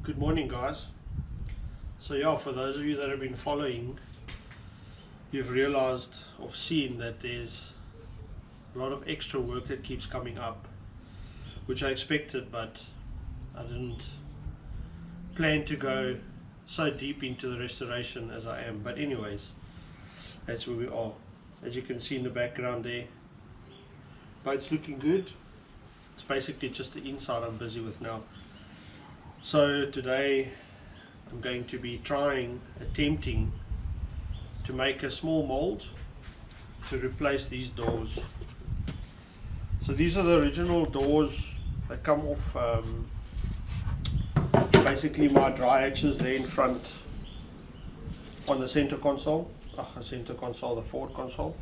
Good morning, guys. So yeah, for those of you that have been following, you've realized or seen that there's a lot of extra work that keeps coming up, which I expected, but I didn't plan to go so deep into the restoration as I am. But anyways, that's where we are. As you can see in the background there, boat's looking good. It's basically just the inside I'm busy with now. So today I'm going to be attempting to make a small mold to replace these doors. So these are the original doors that come off basically my dry hatches there in front on the center console. The forward console.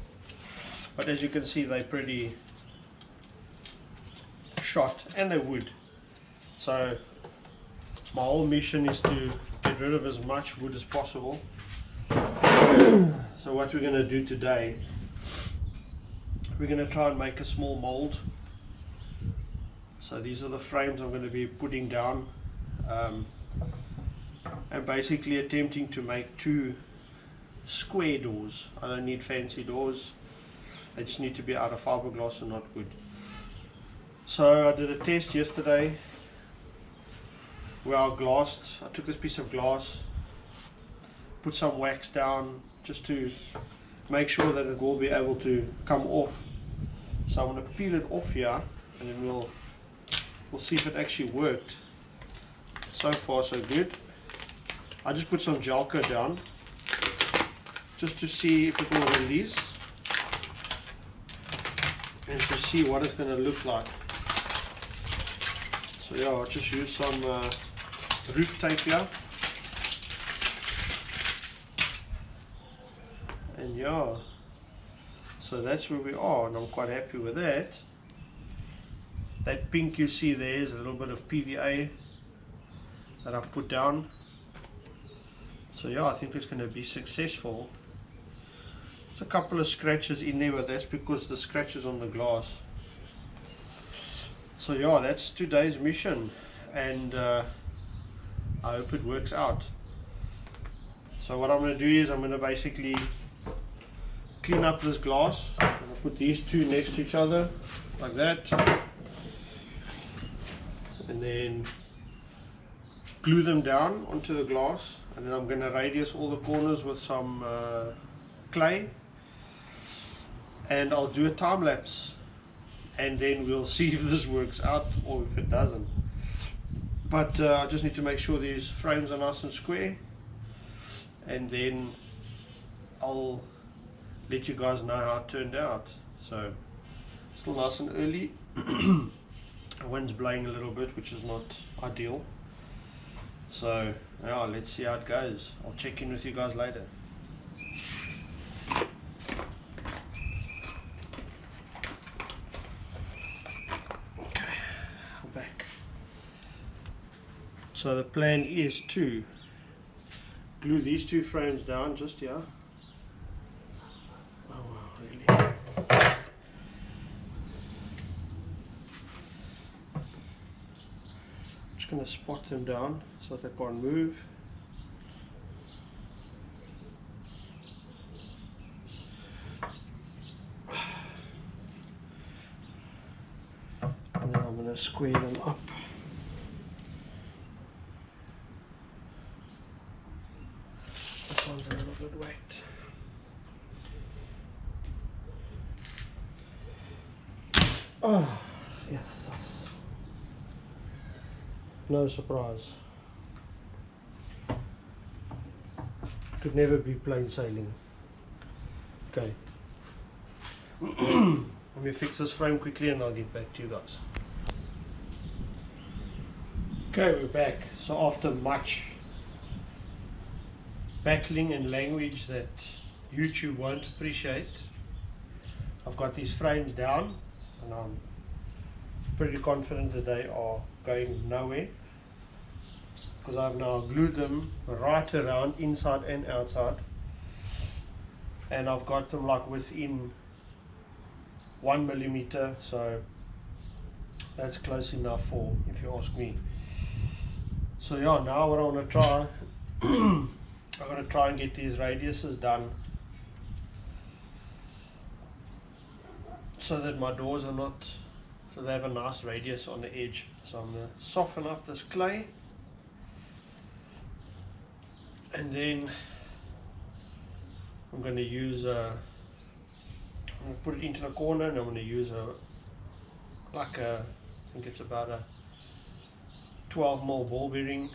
But as you can see, they're pretty shot and they're wood. So my whole mission is to get rid of as much wood as possible. So what we're going to do today, we're going to try and make a small mold. So these are the frames I'm going to be putting down, and basically attempting to make two square doors. I don't need fancy doors, they just need to be out of fiberglass and not wood. So I did a test yesterday where I took this piece of glass, put some wax down just to make sure that it will be able to come off. So I'm going to peel it off here and then we'll see if it actually worked. So far so good. I just put some gel coat down just to see if it will release and to see what it's going to look like. So yeah, I'll just use some roof tape here, and yeah, so that's where we are, and I'm quite happy with that. That pink you see there is a little bit of PVA that I've put down. So yeah, I think it's going to be successful. There's a couple of scratches in there, but that's because the scratches on the glass. So yeah, that's today's mission, and I hope it works out. So what I'm going to do is I'm going to basically clean up this glass. I'm going to put these two next to each other like that, and then glue them down onto the glass, and then I'm going to radius all the corners with some clay, and I'll do a time lapse, and then we'll see if this works out or if it doesn't. But I just need to make sure these frames are nice and square, and then I'll let you guys know how it turned out. So still nice and early. The wind's blowing a little bit, which is not ideal. So yeah, let's see how it goes. I'll check in with you guys later. So the plan is to glue these two frames down just here. Oh wow, really? Just going to spot them down so that they can't move. And then I'm going to square them up. A little bit wet. Oh, yes. No surprise. Could never be plain sailing. Okay. Let me fix this frame quickly and I'll get back to you guys. Okay, we're back. So after much battling and language that YouTube won't appreciate, I've got these frames down, and I'm pretty confident that they are going nowhere, because I've now glued them right around, inside and outside, and I've got them like within 1 millimeter, so that's close enough for, if you ask me. So yeah, now what I want to try, I'm going to try and get these radiuses done so that my doors are not, so they have a nice radius on the edge. So I'm going to soften up this clay, and then I'm going to use I'm going to put it into the corner, and I'm going to use I think it's about a 12mm ball bearing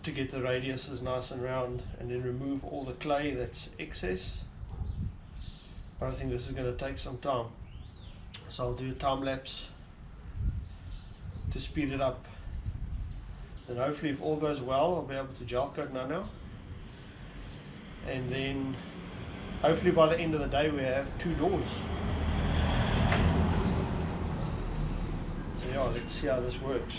to get the radiuses nice and round, and then remove all the clay that's excess. But I think this is going to take some time, so I'll do a time lapse to speed it up, and hopefully if all goes well I'll be able to gel coat now, and then hopefully by the end of the day we have 2 doors. So yeah, let's see how this works.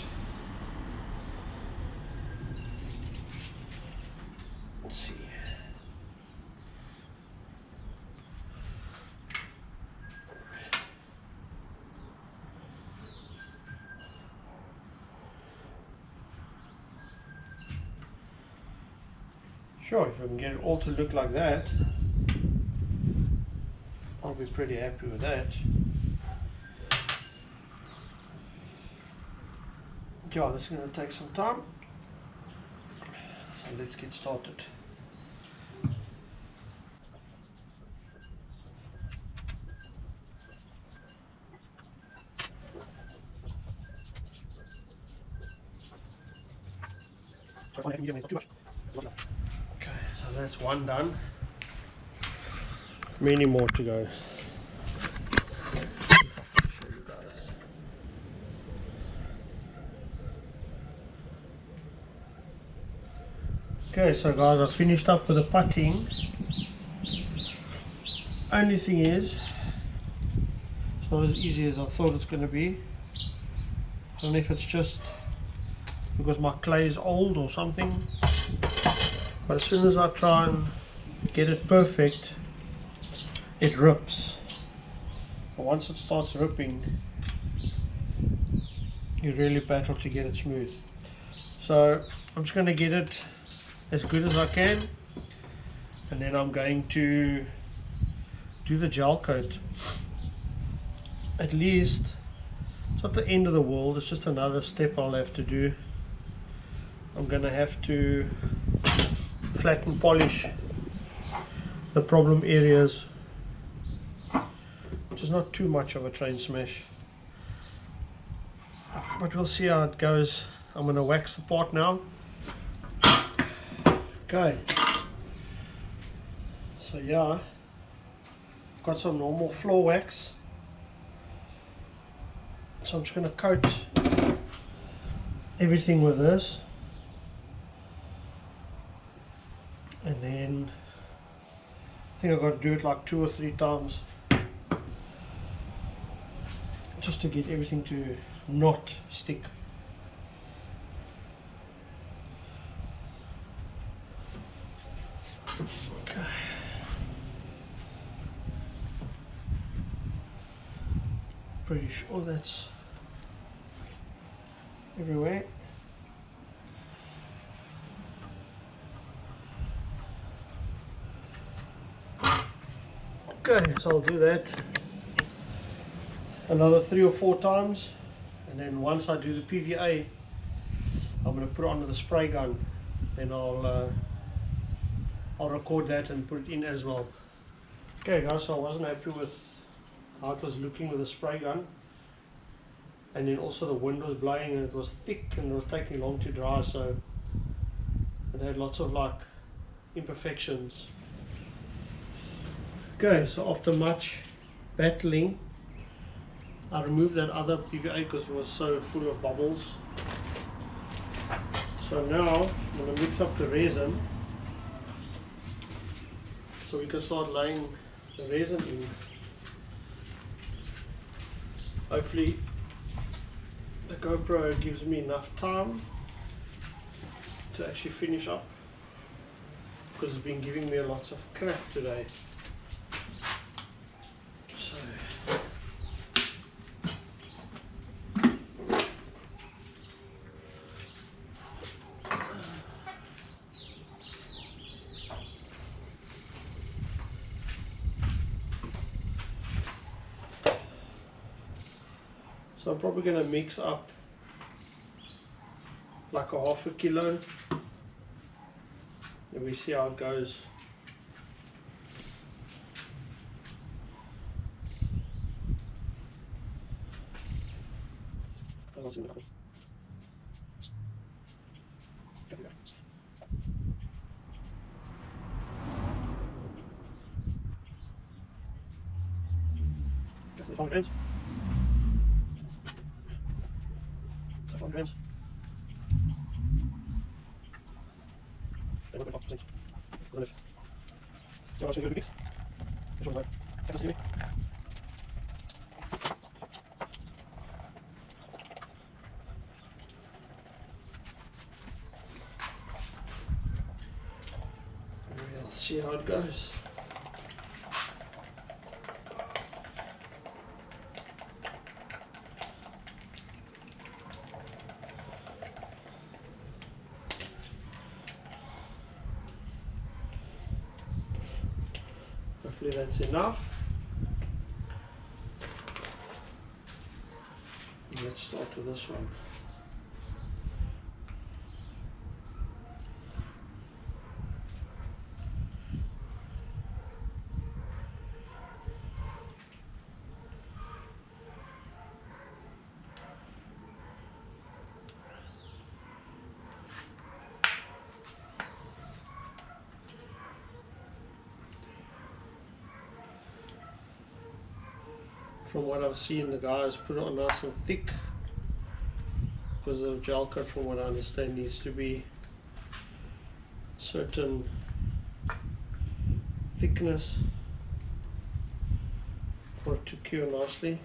Let's see. Sure, if I can get it all to look like that, I'll be pretty happy with that. Yeah, this is going to take some time, so let's get started. Okay, so that's one done. Many more to go. Okay, so guys, I finished up with the putting. Only thing is, it's not as easy as I thought it's going to be. I don't know if it's just because my clay is old or something, but as soon as I try and get it perfect, it rips. But once it starts ripping, you really battle to get it smooth. So I'm just going to get it as good as I can, and then I'm going to do the gel coat. At least it's not the end of the world, it's just another step I'll have to do. I'm going to have to flatten polish the problem areas, which is not too much of a train smash, but we'll see how it goes. I'm going to wax the part now. Okay, so yeah, I've got some normal floor wax, so I'm just going to coat everything with this, and then I think I've got to do it like 2 or 3 times just to get everything to not stick. Okay. Pretty sure that's everywhere. Okay, so I'll do that another 3 or 4 times, and then once I do the PVA, I'm going to put it onto the spray gun. Then I'll record that and put it in as well. Okay guys, so I wasn't happy with how it was looking with the spray gun, and then also the wind was blowing and it was thick and it was taking long to dry, so it had lots of like imperfections. Okay, so after much battling, I removed that other PVA because it was so full of bubbles. So now I'm going to mix up the resin so we can start laying the resin in. Hopefully the GoPro gives me enough time to actually finish up, because it's been giving me lots of crap today. So, So I'm probably going to mix up like a half a kilo, and we see how it goes. Definitely 5 grams. 5 grams. 1.5%. So much to mix. Which one capacity? We'll see how it goes. Hopefully that's enough. Let's start with this one. From what I've seen, the guys put it on nice and thick because the gel coat, from what I understand, needs to be certain thickness for it to cure nicely.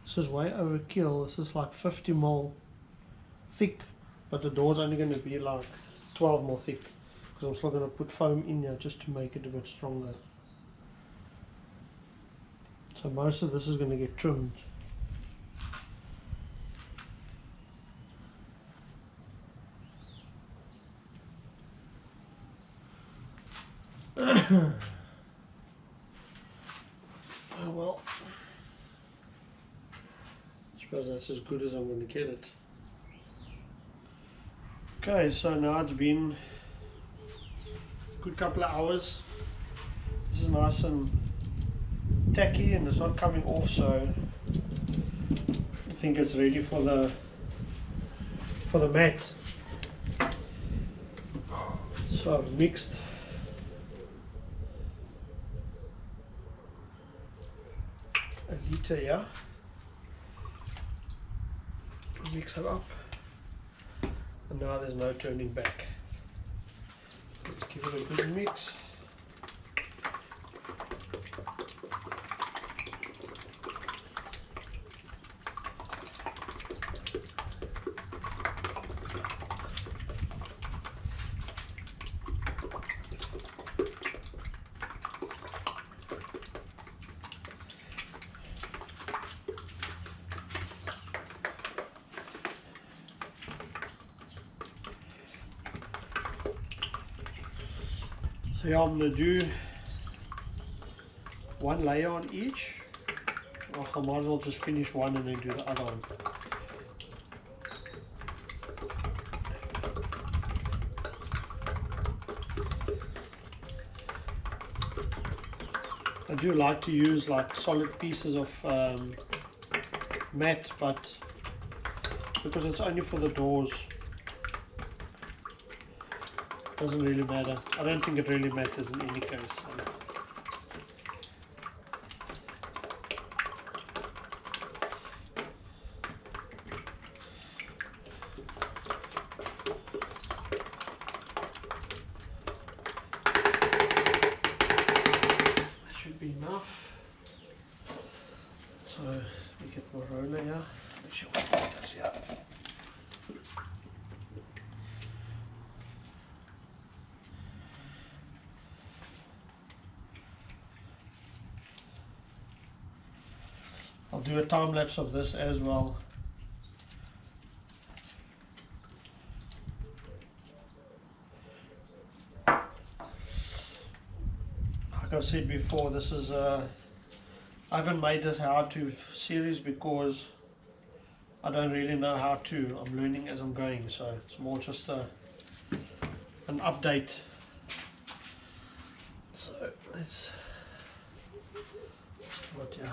This is way overkill. This is like 50 mil thick, but the door's only going to be like 12 mil thick because I'm still going to put foam in here just to make it a bit stronger. So most of this is going to get trimmed. Oh well, I suppose that's as good as I'm going to get it. Okay, so now it's been a good couple of hours. This is nice and tacky and it's not coming off, so I think it's ready for the mat. So I've mixed a liter here. Mix it up, and now there's no turning back. Let's give it a good mix. So yeah, I'm going to do one layer on each. Well, I might as well just finish one and then do the other one. I do like to use like solid pieces of mat, but because it's only for the doors, doesn't really matter. I don't think it really matters in any case. So. That should be enough. So we get more roller here. Make sure what it does here. I'll do a time lapse of this as well. Like I've said before, this is I haven't made this how-to series because I don't really know how to. I'm learning as I'm going, so it's more just an update. So let's start here.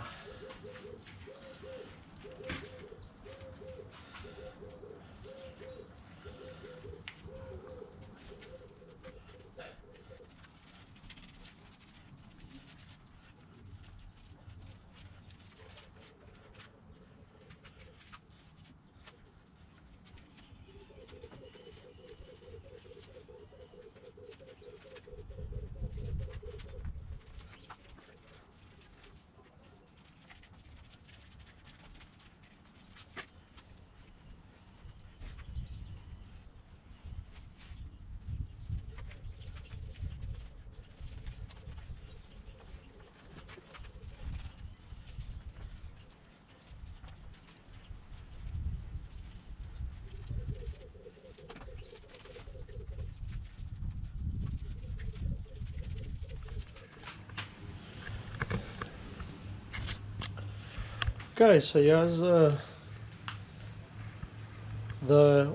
Okay, so here's the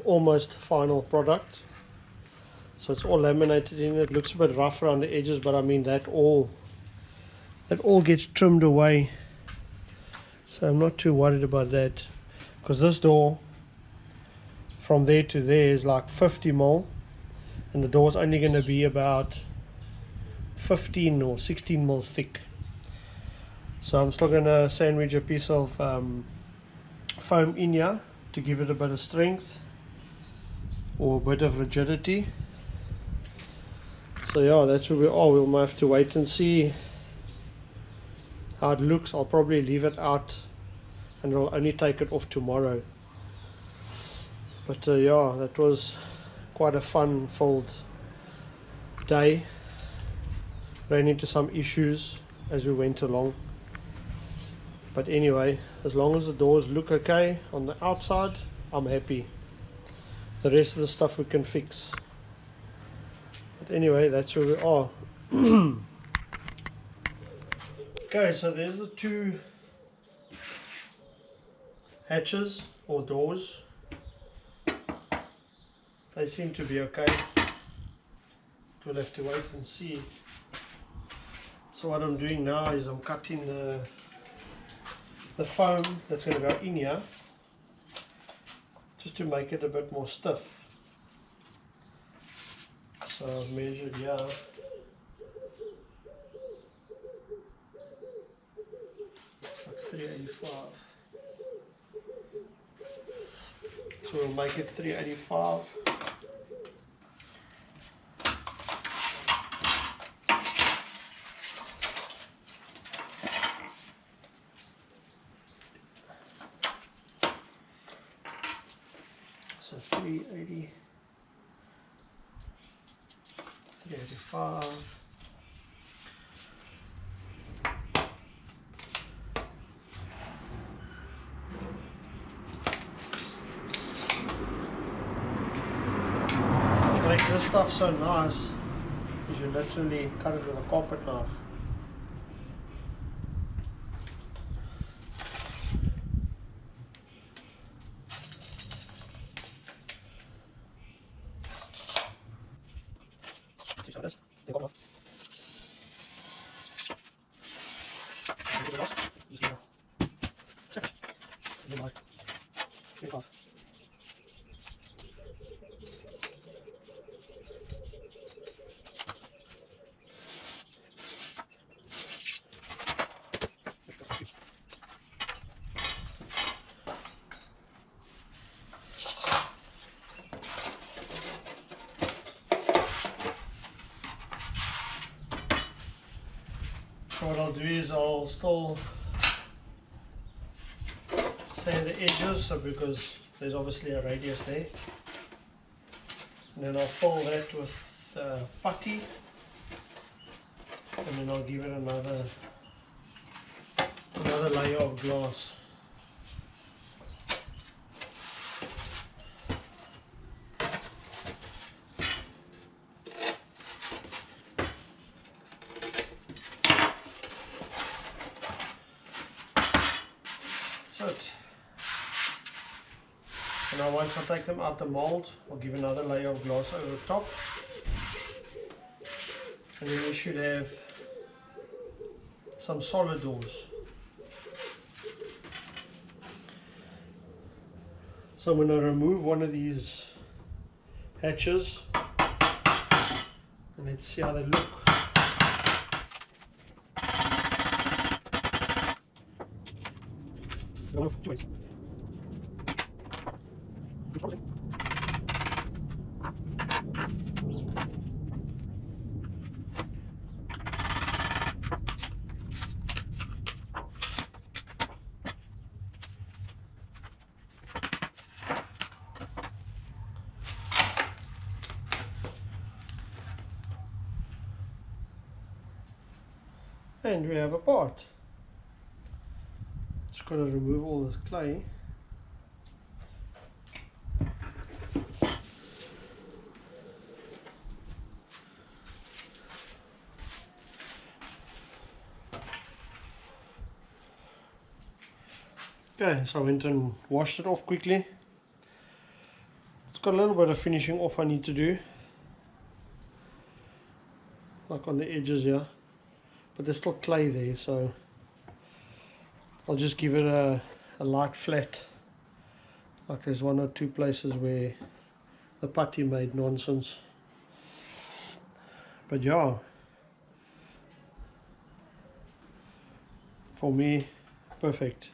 almost final product. So it's all laminated in. It looks a bit rough around the edges, but I mean that all gets trimmed away. So I'm not too worried about that, because this door from there to there is like 50 mil, and the door is only going to be about 15 or 16 mil thick. So I'm still going to sandwich a piece of foam in here to give it a bit of strength or a bit of rigidity. So yeah, that's where we are. We'll have to wait and see how it looks. I'll probably leave it out and I'll only take it off tomorrow. But yeah, that was quite a fun-filled day. Ran into some issues as we went along. But anyway, as long as the doors look okay on the outside, I'm happy. The rest of the stuff we can fix. But anyway, that's where we are. Okay, so there's the two hatches or doors. They seem to be okay. We'll have to wait and see. So what I'm doing now is I'm cutting the foam that's going to go in here, just to make it a bit more stiff. So I've measured here. Like 385. So we'll make it 385. So 380, 385. What makes this stuff so nice is you literally cut it with a carpet knife. So what I'll do is I'll still sand the edges, so because there's obviously a radius there, and then I'll fill that with putty, and then I'll give it another layer of glass. That's it. So now once I take them out the mold, I'll give another layer of glass over the top, and then we should have some solid doors. So I'm going to remove one of these hatches and let's see how they look. And we have a part. Just got to remove all this clay. Okay, so I went and washed it off quickly. It's got a little bit of finishing off I need to do, like on the edges here. But there's still clay there, so I'll just give it a light flat. Like there's one or two places where the putty made nonsense. But yeah, for me, perfect.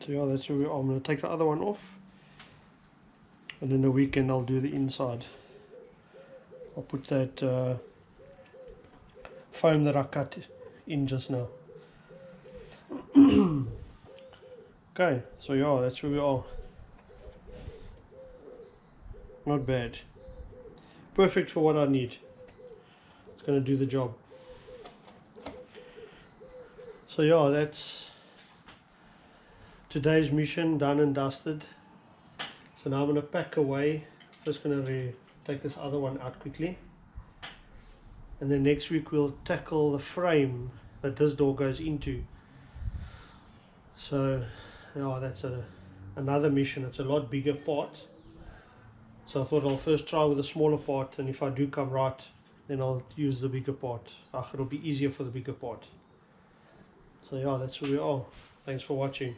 So yeah, that's where we are. I'm going to take the other one off. And in the weekend I'll do the inside. I'll put that foam that I cut in just now. Okay, so yeah, that's where we are. Not bad. Perfect for what I need. It's going to do the job. So yeah, that's today's mission done and dusted. So now I'm going to pack away. Just going to take this other one out quickly. And then next week we'll tackle the frame that this door goes into. So yeah, that's another mission. It's a lot bigger part. So I thought I'll first try with a smaller part, and if I do come right, then I'll use the bigger part. It'll be easier for the bigger part. So yeah, that's where we are. Thanks for watching.